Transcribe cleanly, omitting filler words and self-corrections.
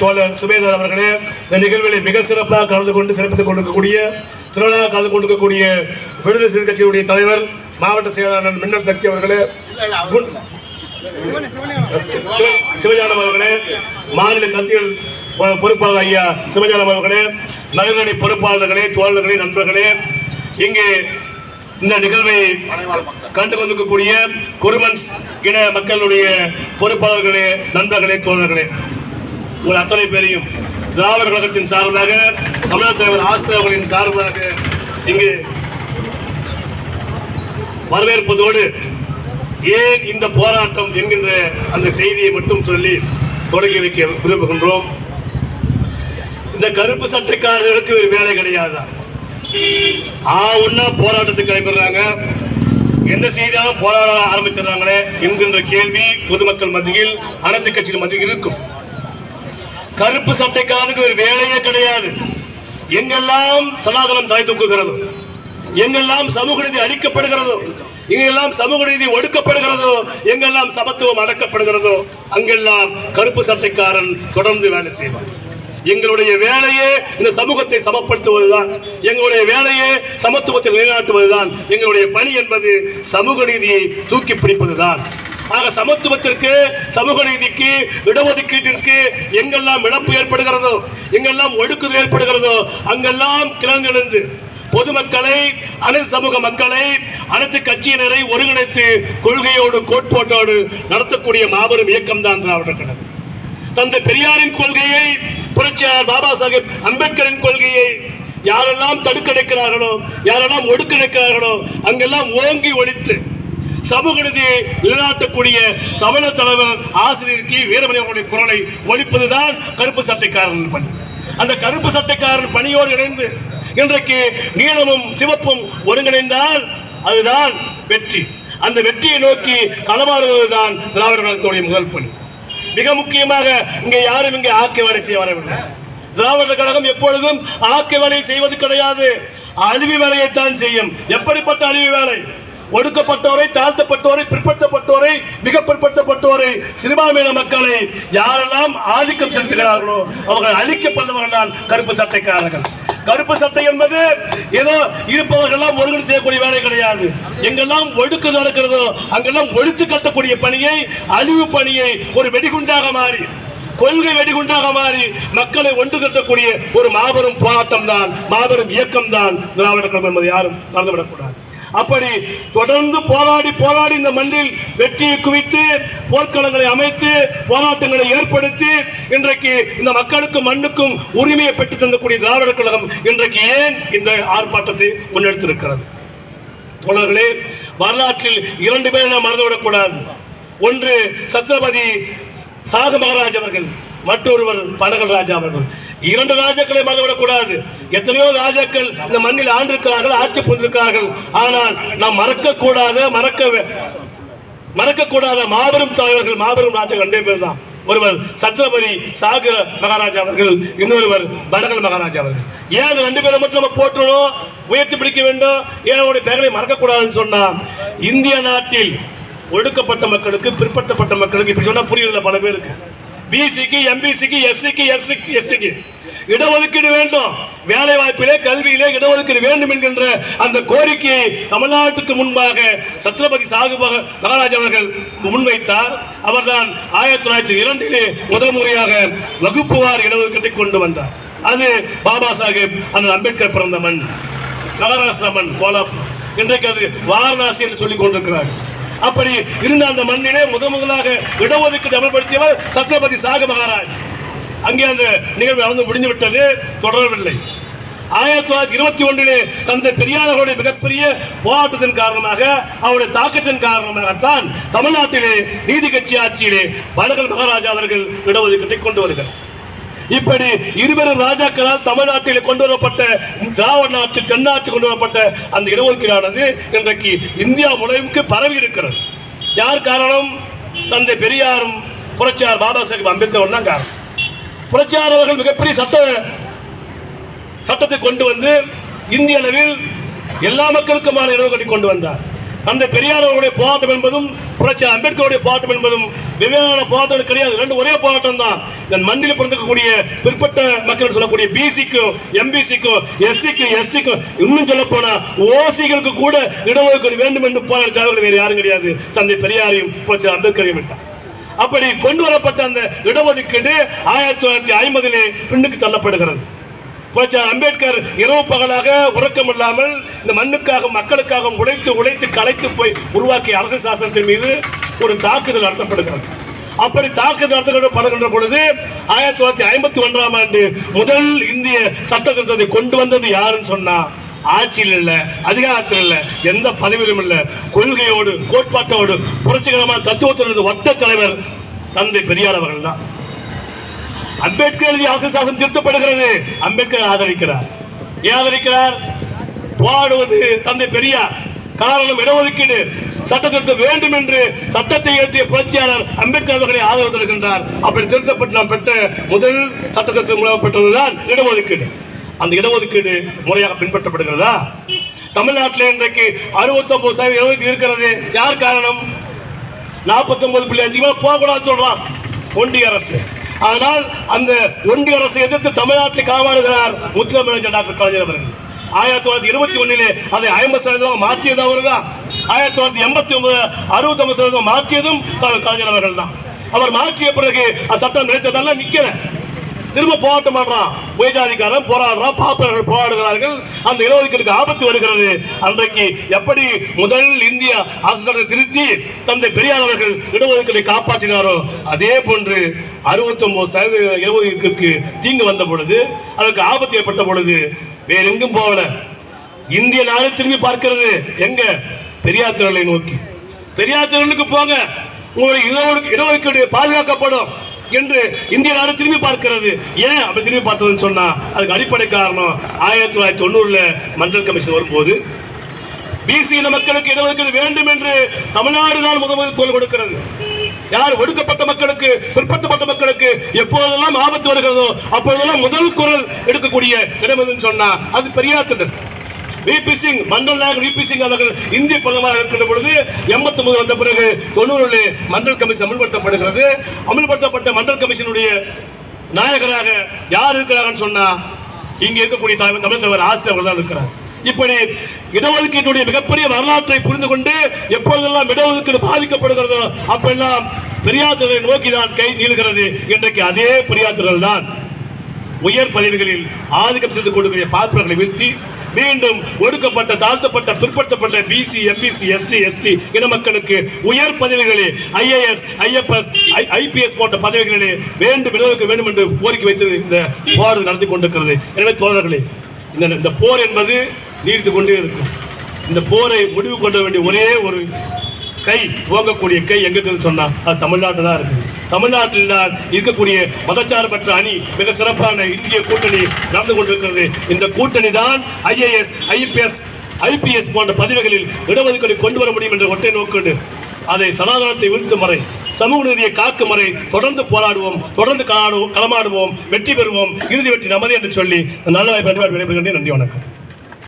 தோழர் சுபேதர் அவர்களே, இந்த நிகழ்வில் மிக சிறப்பாக கலந்து கொண்டு சிறப்பித்துக் கொண்டிருக்கக்கூடிய திருவிழா கலந்து கொண்டிருக்கக்கூடிய விடுதலை சிறுத்தை கட்சியுடைய தலைவர் மாவட்ட செயலாளர் மின்னல் சக்தி அவர்களே, சிவஞானம் அவர்களே, மாநில கட்சிகள் பொறுப்பாளர் ஐயா சிவஞானம் அவர்களே, நகரணி பொறுப்பாளர்களே, தோழர்களே, நண்பர்களே, இங்கே இந்த நிகழ்வை கண்டு கொண்டிருக்கக்கூடிய குருமன்ஸ் இன மக்களுடைய பொறுப்பாளர்களே, நண்பர்களே, தோழர்களே, உங்கள் அத்தனை பேரையும் திராவிட கழகத்தின் சார்பாக தமிழக தலைவர் ஆசிரியர்களின் சார்பாக இங்கு வரவேற்பதோடு ஏன் இந்த போராட்டம் என்கின்ற அந்த செய்தியை மட்டும் சொல்லி தொடங்கி வைக்க விரும்புகின்றோம். இந்த கருப்பு சட்டைக்காரர்களுக்கு ஒரு வேலை கிடையாதா? ஒன்னா போராட்டத்துக்கு கிளம்பிடுறாங்க, எந்த செய்தியாலும் போராட ஆரம்பிச்சிடறாங்களே என்கின்ற கேள்வி பொதுமக்கள் மத்தியில் அனைத்து கட்சிகள் மத்தியில் இருக்கும். கருப்பு சட்டைக்காரனுக்கு ஒரு வேலையே கிடையாது. எங்கெல்லாம் சனாதனம் தலை தூக்குகிறதோ, எங்கெல்லாம் சமூக நீதி அளிக்கப்படுகிறதோ, எங்கெல்லாம் சமூக நீதி ஒடுக்கப்படுகிறதோ, எங்கெல்லாம் சமத்துவம் அடக்கப்படுகிறதோ, அங்கெல்லாம் கருப்பு சட்டைக்காரன் தொடர்ந்து வேலை செய்வார். எங்களுடைய வேலையே இந்த சமூகத்தை சமப்படுத்துவதுதான், எங்களுடைய வேலையே சமத்துவத்தை நிலைநாட்டுவதுதான். எங்களுடைய பணி என்பது சமூக நீதியை தூக்கி பிடிப்பதுதான். ஆக சமத்துவத்திற்கு, சமூக நீதிக்கு, இடஒதுக்கீட்டிற்கு எங்கெல்லாம் இழப்பு ஏற்படுகிறதோ, எங்கெல்லாம் ஒடுக்குதல் ஏற்படுகிறதோ, அங்கெல்லாம் கிளர்ந்தெழுந்து பொதுமக்களை, அனைத்து சமூக மக்களை, அனைத்து கட்சியினரை ஒருங்கிணைத்து கொள்கையோடு கோட்பாட்டோடு நடத்தக்கூடிய மாபெரும் இயக்கம் தான் திராவிட கழகம். தந்தை பெரியாரின் கொள்கையை, புரட்சியாளர் பாபா சாஹேப் அம்பேத்கரின் கொள்கையை யாரெல்லாம் தடுக்கடைக்கிறார்களோ, யாரெல்லாம் ஒடுக்கடைக்கிறார்களோ, அங்கெல்லாம் ஓங்கி ஒழித்து சமூக நீதியை நிலைநாட்டக்கூடிய தமிழக தலைவர் ஆசிரியர் கி வீரமணியனுடைய குரலை ஒழிப்பதுதான் கருப்பு சட்டைக்காரன் பணி. அந்த கருப்பு சட்டைக்காரன் பணியோடு இணைந்து இன்றைக்கு நீலமும் சிவப்பும் ஒருங்கிணைந்தால் அதுதான் வெற்றி. அந்த வெற்றியை நோக்கி களமாடுவதுதான் திராவிட கழகத்துடைய முதல் பணி. மிக முக்கியமாக இங்கே யாரும் இங்கே ஆக்க வேலை செய்ய வரவில்லை. திராவிட கழகம் எப்பொழுதும் ஆக்க வேலை செய்வது கிடையாது, அழிவு வேலையைத்தான் செய்யும். எப்படிப்பட்ட அழிவு வேலை? ஒடுக்கப்பட்டோரை, தாழ்த்தப்பட்டோரை, பிற்படுத்தப்பட்டோரை, மிக பிற்படுத்தப்பட்டோரை, சிறுபான்மையின மக்களை யாரெல்லாம் ஆதிக்கம் செலுத்துகிறார்களோ அவர்கள் அழிக்கப்படுபவர்கள் தான் கருப்பு சட்டைக்காரர்கள். கருப்பு சட்டை என்பது ஏதோ இருப்பவர்களெல்லாம் ஒருங்கிணை செய்யக்கூடிய வேலை கிடையாது. எங்கெல்லாம் ஒடுக்கு நடக்கிறதோ அங்கெல்லாம் ஒழித்து கட்டக்கூடிய பணியை, அழிவு பணியை ஒரு வெடிகுண்டாக மாறி, கொள்கை வெடிகுண்டாக மாறி மக்களை ஒன்று கட்டக்கூடிய ஒரு மாபெரும் போராட்டம் தான், மாபெரும் இயக்கம் தான் திராவிட கழகம் என்பதை யாரும் மறந்துவிடக்கூடாது. அப்படி தொடர்ந்து போராடி போராடி இந்த மண்ணில் வெற்றியை குவித்து, போர்க்களங்களை அமைத்து, போராட்டங்களை ஏற்படுத்தி இன்றைக்கு இந்த மக்களுக்கும் மண்ணுக்கும் உரிமையை பெற்று தந்தக்கூடிய திராவிட கழகம் இன்றைக்கு ஏன் இந்த ஆர்ப்பாட்டத்தை முன்னெடுத்திருக்கிறது? தோழர்களே, வரலாற்றில் 2 பேரை நாம் மறந்துவிடக்கூடாது. ஒன்று சத்ரபதி சாகு மகாராஜ் அவர்கள், மற்றொருவர் பனகல் ராஜா அவர்கள். 2 ராஜாக்களை மறந்துவிடக்கூடாது. எத்தனையோ ராஜாக்கள் இந்த மண்ணில் ஆண்டிருக்கிறார்கள், ஆட்சி புரிந்திருக்கிறார்கள். ஆனால் நாம் மறக்கக்கூடாத மாபெரும் தலைவர்கள், மாபெரும் ராஜாக்கள் 2 பேர் தான். ஒருவர் சத்ரபதி சாகு மகாராஜா அவர்கள், இன்னொருவர் பனகல் மகாராஜா அவர்கள். ஏன் 2 பேரை மட்டும் நம்ம போற்றணும், உயர்த்தி பிடிக்க வேண்டும், ஏன் அவருடைய பெயர்களை மறக்கக்கூடாதுன்னு சொன்னா, இந்திய நாட்டில் ஒடுக்கப்பட்ட மக்களுக்கு, பிற்படுத்தப்பட்ட மக்களுக்கு, இப்படி சொன்னா புரியல பல பேருக்கு, பிசிக்கு, எம்பிசிக்கு, எஸ்சிக்கு, எஸ்டிக்கு இடஒதுக்கீடு வேண்டும், வேலை வாய்ப்பிலே, கல்வியிலே இடஒதுக்கீடு வேண்டும் என்கின்ற அந்த கோரிக்கையை தமிழ்நாட்டுக்கு முன்பாக சத்ரபதி சாகு மகாராஜ் அவர்கள் முன்வைத்தார். அவர்தான் 1902 முதல் முறையாக வகுப்புவார் இடஒதுக்கீட்டை கொண்டு வந்தார். அது பாபா சாஹேப் அந்த அம்பேத்கர் பிறந்த மண், மகாராஷ்டிரா மண், கோலாப்பூர். இன்றைக்கு அது வாரணாசி என்று சொல்லிக் கொண்டிருக்கிறார். அப்படி இருந்த அந்த மண்ணிலே முதலாக இடஒதுக்கீடு அமல்படுத்தியவர் சத்ரபதி சாகு மகாராஜ். அங்கே அந்த நிகழ்வு நடந்து முடிந்துவிட்டது, தொடரவில்லை. 1921 தந்தை பெரியார்களுடைய மிகப்பெரிய போராட்டத்தின் காரணமாக, அவருடைய தாக்கத்தின் காரணமாகத்தான் தமிழ்நாட்டிலே நீதி கட்சி ஆட்சியிலே பனகல் மகாராஜா அவர்கள் இடஒதுக்கீட்டை கொண்டு வருகிறார். இப்படி 2 ராஜாக்களால் தமிழ்நாட்டில் கொண்டு வரப்பட்ட, திராவிட நாட்டில் தென்னாட்டில் கொண்டு வரப்பட்ட அந்த இடஒதுக்கீடானது இன்றைக்கு இந்தியா முழுவதுக்கு பரவி இருக்கிறது. யார் காரணம்? தந்தை பெரியாரும் புரட்சியார் பாபா சாஹேப் அம்பேத்கர் தான் காரணம். புரட்சியார் அவர்கள் மிகப்பெரிய சட்டத்தை கொண்டு வந்து இந்திய அளவில் எல்லா மக்களுக்குமான இடஒதுக்கீட்டை கொண்டு வந்தார். தந்தை பெரியார் அவருடைய போராட்டம் என்பதும் புரட்சி அம்பேத்கருடைய போராட்டம் என்பதும் வெவ்வேறான போராட்டம் கிடையாது. ரெண்டு ஒரே போராட்டம் தான். இந்த மண்ணில் பிறந்திருக்கக்கூடிய பிற்பட்ட மக்கள் சொல்லக்கூடிய பிசிக்கும் எம்பிசிக்கும் எஸ்சிக்கும் எஸ்டிக்கும் இன்னும் சொல்ல போனா ஓசிகளுக்கு கூட இடஒதுக்கீடு வேண்டும் என்று போராடுறவர்கள் வேறு யாரும் கிடையாது. தந்தை பெரியாரையும் புரட்சி அம்பேத்கரையும் விட்டார். அப்படி கொண்டு வரப்பட்ட அந்த இடஒதுக்கீடு 1950 பின்னுக்கு தள்ளப்படுகிறது. புரட்சி அம்பேத்கர் இரவு பகலாக உறக்கம் இல்லாமல் இந்த மண்ணுக்காக மக்களுக்காக உழைத்து உழைத்து களைத்து போய் உருவாக்கிய அரசியல் சாசனத்தின் மீது ஒரு தாக்குதல் நடத்தப்படுகிறது. அப்படி தாக்குதல் நடத்தப்படுகின்ற பொழுது 1951ஆம் ஆண்டு முதல் இந்திய சட்ட திருத்தத்தை கொண்டு வந்தது யாருன்னு சொன்னா ஆட்சியில் இல்ல, அதிகாரத்தில் இல்ல, எந்த பதவியிலும் இல்ல, கொள்கையோடு கோட்பாட்டோடு புரட்சிகரமான தத்துவத்தோடு ஒட்ட தலைவர் தந்தை பெரியார் அவர்கள் தான். அம்பேத்கர் எழுதிய அரசியல் சாசனம் திருத்தப்படுகிறது. அம்பேத்கர் ஆதரிக்கிறார். ஏன் ஆதரிக்கிறார்? போராடுவது தந்தை பெரியார். காரணம் இடஒதுக்கீடு சட்ட திருத்தம் வேண்டும் என்று சட்டத்தை இயற்றிய புரட்சியாளர் அம்பேத்கர் அவர்களை ஆதரவு தருகின்றார். அப்படி திருத்தப்பட்டு நாம் பெற்ற முதல் சட்ட திருத்தம் மூலம் பெற்றதுதான் இடஒதுக்கீடு. அந்த இடஒதுக்கீடு முறையாக பின்பற்றப்படுகிறதா? தமிழ்நாட்டில் இன்றைக்கு 69% இருக்கிறது. யார் காரணம்? 49.5 போகக்கூடாது சொல்றான் ஒன்றிய அரசு. ஆனால் அந்த ஒன்றிய அரசை எதிர்த்து தமிழ்நாட்டில் களமாடுகிறார் முத்தமிழர் டாக்டர் கலைஞர் அவர்கள். 1921 அதை 50% மாற்றியது அவர்தான். 1989 69% மாற்றியதும் கலைஞர் அவர்கள் தான். அவர் மாற்றிய பிறகு சட்டம் நினைத்ததெல்லாம் நிக்கல, திரும்ப போராட்டம் பண்றான். உயர்ஜாதிக்காரன் போராடுறான், பாப்பர்கள் போராடுகிறார்கள். அந்த இடஒதுக்கீடுக்கு ஆபத்து வருகிறது. அன்றைக்கு எப்படி முதல் இந்திய அரசு சட்டத்தை திருத்தி தந்தை பெரியார் அவர்கள் இடஒதுக்கீட்டை காப்பாற்றினாரோ அதே போன்று 69% இடஒதுக்கீட்டுக்கு தீங்கு வந்த பொழுது, அதற்கு ஆபத்து ஏற்பட்ட பொழுது வேற எங்கும் போகல, இந்திய நாடு திரும்பி பார்க்கிறது. எங்க? பெரியார் திரளை நோக்கி. பெரியார் திரளுக்கு போங்க, உங்களுடைய இடஒதுக்கீடு பாதுகாக்கப்படும் என்று இந்திய நாடு திரும்பி பார்க்கிறது. ஏன் அப்படி திரும்பி பார்த்ததுன்னு சொன்னா அதுக்கு அடிப்படை காரணம் 1990 மண்டல் கமிஷன் வரும்போது பிசி இன மக்களுக்கு இடஒதுக்கீடு வேண்டும் என்று தமிழ்நாடு தான் முதல் குரல் கொடுக்கிறது. யார்? ஒடுக்கப்பட்ட மக்களுக்கு, பிற்படுத்தப்பட்ட மக்களுக்கு எப்போதெல்லாம் ஆபத்து வருகிறதோ அப்போதெல்லாம் முதல் குரல் எடுக்கக்கூடிய இடம் எதுன்னு சொன்னா அது பெரியார் திட்டம். விபி சிங், மண்டல் நாயகர் விபி சிங் அவர்கள் இந்திய பிரதமராக இருக்கின்ற பொழுது 89 வந்த பிறகு 90 மண்டல் கமிஷன் அமல்படுத்தப்படுகிறது. அமல்படுத்தப்பட்ட மண்டல் கமிஷனுடைய நாயகராக யார் இருக்கிறார்கள் சொன்னா இங்க இருக்கக்கூடிய தமிழ் தலைவர் ஆசிரியர் அவர்கள் தான் இருக்கிறார். இப்படி இடஒதுக்கீட்டுடைய மிகப்பெரிய வரலாற்றை புரிந்து கொண்டு எப்பொழுதெல்லாம் இடஒதுக்கீடு பாதிக்கப்படுகிறதோ அப்பெல்லாம் பெரியார் திரளை நோக்கிதான் கை நீளுகிறது. இன்றைக்கு அதே பெரியார் திரள் தான் உயர் பதவிகளில் ஆதிக்கம் செய்து கொடுக்கிற பார்ப்பவர்களை வீழ்த்தி மீண்டும் ஒடுக்கப்பட்ட, தாழ்த்தப்பட்ட, பிற்படுத்தப்பட்ட பிசி, எம்பிசி, எஸ்டி, எஸ்டி இன மக்களுக்கு உயர் பதவிகளில் ஐஏஎஸ், ஐஎஃப்எஸ், ஐபிஎஸ் போன்ற பதவிகளிலே வேண்டும் இடஒதுக்கீடு வேண்டும் என்று கோரிக்கை வைத்து இந்த போராட்டம் நடத்தி கொண்டிருக்கிறது. எனவே தோழர்களே, இந்த போர் என்பது நீடித்துக் கொண்டே இருக்கும். இந்த போரை முடிவு கொள்ள வேண்டிய ஒரே ஒரு கை, ஓங்கக்கூடிய கை எங்க இருக்குன்னு சொன்னா அது தமிழ்நாட்டில் தான் இருக்குது. தமிழ்நாட்டில் தான் இருக்கக்கூடிய மதச்சார்பற்ற அணி, மிக சிறப்பான இந்திய கூட்டணி நடந்து கொண்டிருக்கிறது. இந்த கூட்டணி தான் ஐஏஎஸ், ஐபிஎஸ் போன்ற பதவிகளில் இடஒதுக்கீடு கொண்டு வர முடியும் என்ற ஒற்றை நோக்கோடு அதை சனாதனத்தை வீழ்த்தும் வரை, சமூக நீதியை காக்கும் வரை தொடர்ந்து போராடுவோம், தொடர்ந்து களமாடுவோம், வெற்றி பெறுவோம். இறுதி வெற்றி நமது என்று சொல்லி நல்ல வாய்ப்பு விடைபெறுகின்றேன். நன்றி, வணக்கம்.